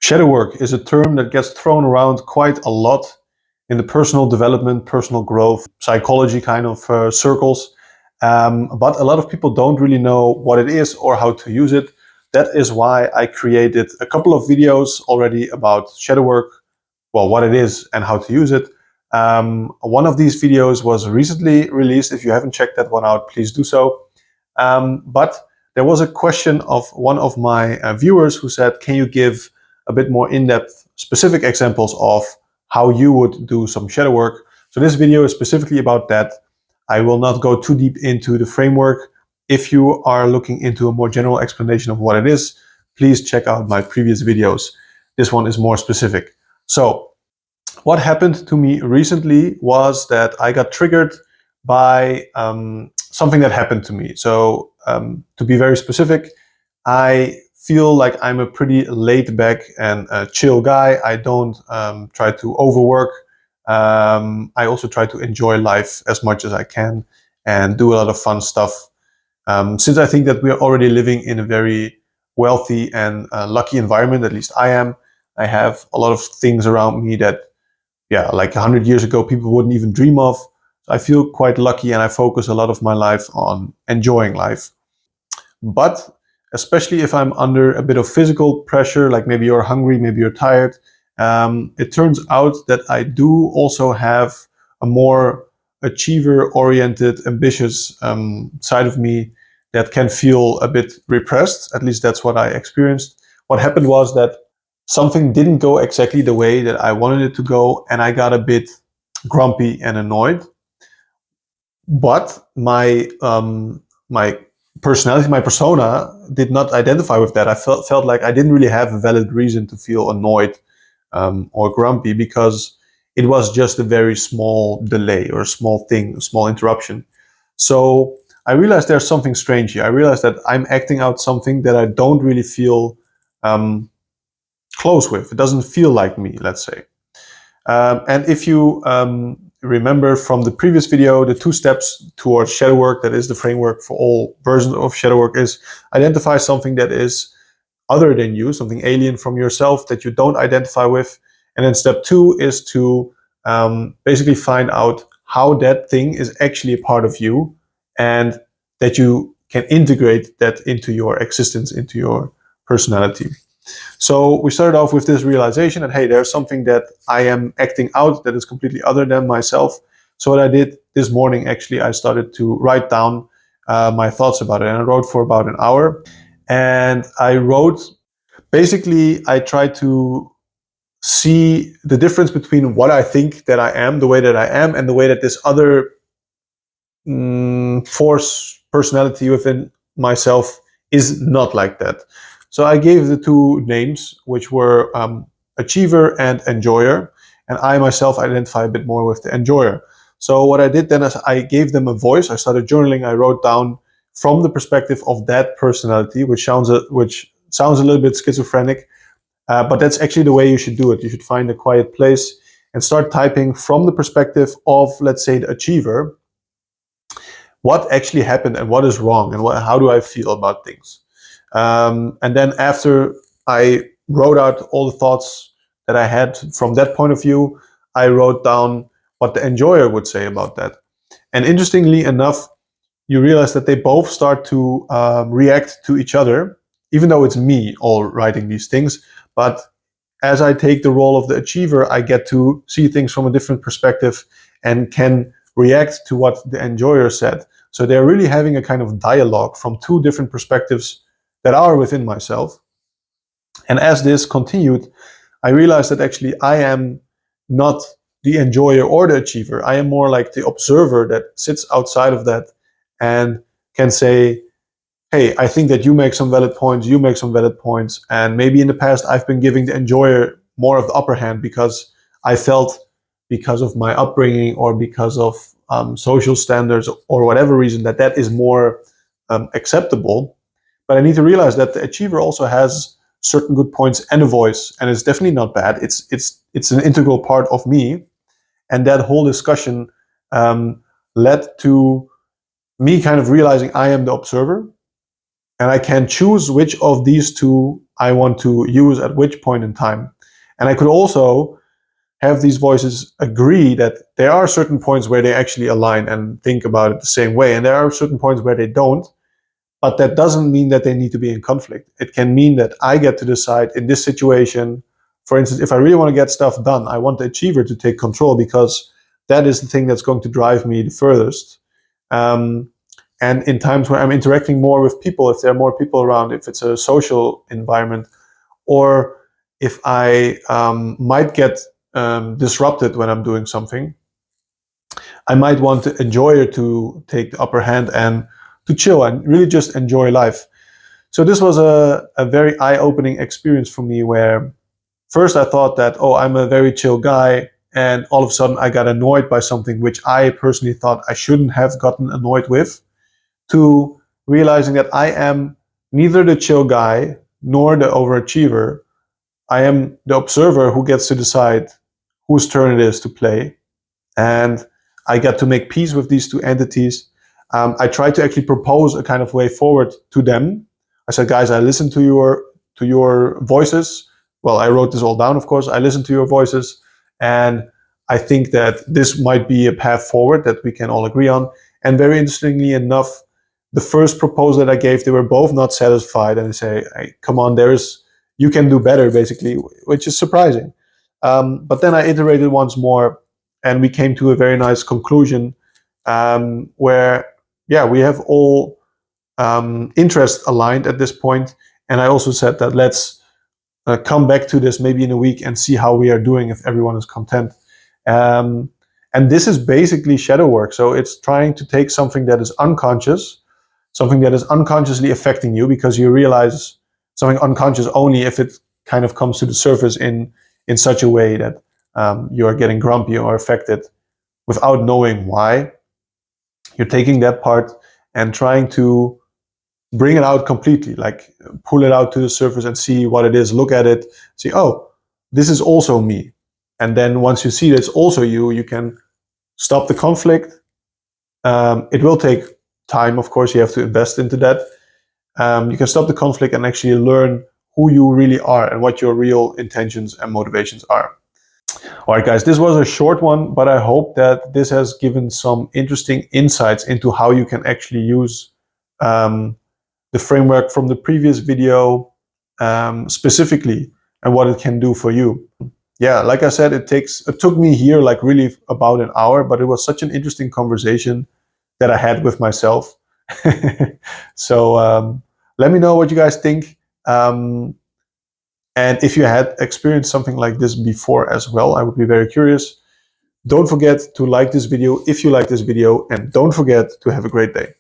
Shadow work is a term that gets thrown around quite a lot in the personal development, personal growth, psychology kind of circles. But a lot of people don't really know what it is or how to use it. That is why I created a couple of videos already about shadow work, well, what it is and how to use it. One of these videos was recently released. If you haven't checked that one out, please do so. But there was a question of one of my viewers who said, can you give a bit more in-depth specific examples of how you would do some shadow work? So this video is specifically about that. I will not go too deep into the framework. If you are looking into a more general explanation of what it is, please check out my previous videos. This one is more specific. So what happened to me recently was that I got triggered by something that happened to me. So to be very specific, I feel like I'm a pretty laid back and chill guy. I don't try to overwork. I also try to enjoy life as much as I can and do a lot of fun stuff. Since I think that we are already living in a very wealthy and lucky environment, at least I am, I have a lot of things around me that, yeah, like 100 years ago, people wouldn't even dream of. I feel quite lucky and I focus a lot of my life on enjoying life. But especially if I'm under a bit of physical pressure, like maybe you're hungry, maybe you're tired, it turns out that I do also have a more achiever-oriented, ambitious side of me that can feel a bit repressed. At least that's what I experienced. What happened was that something didn't go exactly the way that I wanted it to go, and I got a bit grumpy and annoyed. But my personality, my persona did not identify with that. I felt like I didn't really have a valid reason to feel annoyed or grumpy, because it was just a very small delay or a small thing, a small interruption. So I realized there's something strange here. I realized that I'm acting out something that I don't really feel close with. It doesn't feel like me, let's say. And if you remember from the previous video, the 2 steps towards shadow work, that is the framework for all versions of shadow work, is identify something that is other than you, something alien from yourself that you don't identify with. And then step 2 is to basically find out how that thing is actually a part of you and that you can integrate that into your existence, into your personality. So we started off with this realization that, hey, there's something that I am acting out that is completely other than myself. So what I did this morning, actually, I started to write down my thoughts about it. And I wrote for about an hour. And I wrote, basically, I tried to see the difference between what I think that I am, the way that I am, and the way that this other force personality within myself is not like that. So I gave the 2 names, which were achiever and enjoyer, and I myself identify a bit more with the enjoyer. So what I did then is I gave them a voice. I started journaling. I wrote down from the perspective of that personality, which sounds a little bit schizophrenic, but that's actually the way you should do it. You should find a quiet place and start typing from the perspective of, let's say, the achiever, what actually happened and what is wrong and how do I feel about things. And then after I wrote out all the thoughts that I had from that point of view, I wrote down what the enjoyer would say about that. And interestingly enough, you realize that they both start to react to each other, even though it's me all writing these things. But as I take the role of the achiever, I get to see things from a different perspective and can react to what the enjoyer said. So they're really having a kind of dialogue from 2 different perspectives that are within myself. And as this continued, I realized that actually I am not the enjoyer or the achiever. I am more like the observer that sits outside of that and can say, hey, I think that you make some valid points, you make some valid points. And maybe in the past I've been giving the enjoyer more of the upper hand because I felt, because of my upbringing or because of social standards or whatever reason, that is more acceptable. But I need to realize that the achiever also has certain good points and a voice, and it's definitely not bad. It's an integral part of me. And that whole discussion led to me kind of realizing I am the observer and I can choose which of these two I want to use at which point in time. And I could also have these voices agree that there are certain points where they actually align and think about it the same way, and there are certain points where they don't. But that doesn't mean that they need to be in conflict. It can mean that I get to decide in this situation, for instance, if I really want to get stuff done, I want the achiever to take control because that is the thing that's going to drive me the furthest. And in times where I'm interacting more with people, if there are more people around, if it's a social environment, or if I might get disrupted when I'm doing something, I might want the enjoyer to take the upper hand and to chill and really just enjoy life. So this was a very eye-opening experience for me, where first I thought that, oh, I'm a very chill guy, and all of a sudden I got annoyed by something which I personally thought I shouldn't have gotten annoyed with, to realizing that I am neither the chill guy nor the overachiever. I am the observer who gets to decide whose turn it is to play. And I got to make peace with these two entities. I tried to actually propose a kind of way forward to them. I said, guys, I listened to your voices. Well, I wrote this all down, of course. I listened to your voices, and I think that this might be a path forward that we can all agree on. And very interestingly enough, the first proposal that I gave, they were both not satisfied, and they say, hey, come on, you can do better, basically, which is surprising. But then I iterated once more, and we came to a very nice conclusion, where, yeah, we have all interest aligned at this point. And I also said that let's come back to this maybe in a week and see how we are doing, if everyone is content. And this is basically shadow work. So it's trying to take something that is unconscious, something that is unconsciously affecting you, because you realize something unconscious only if it kind of comes to the surface in such a way that you are getting grumpy or affected without knowing why. You're taking that part and trying to bring it out completely, like pull it out to the surface and see what it is, look at it, see, oh, this is also me. And then once you see that it's also you, you can stop the conflict. It will take time, of course, you have to invest into that. You can stop the conflict and actually learn who you really are and what your real intentions and motivations are. All right, guys, this was a short one, but I hope that this has given some interesting insights into how you can actually use the framework from the previous video specifically, and what it can do for you. Yeah, like I said, it took me here like really about an hour, but it was such an interesting conversation that I had with myself. So let me know what you guys think. And if you had experienced something like this before as well, I would be very curious. Don't forget to like this video if you like this video, and don't forget to have a great day.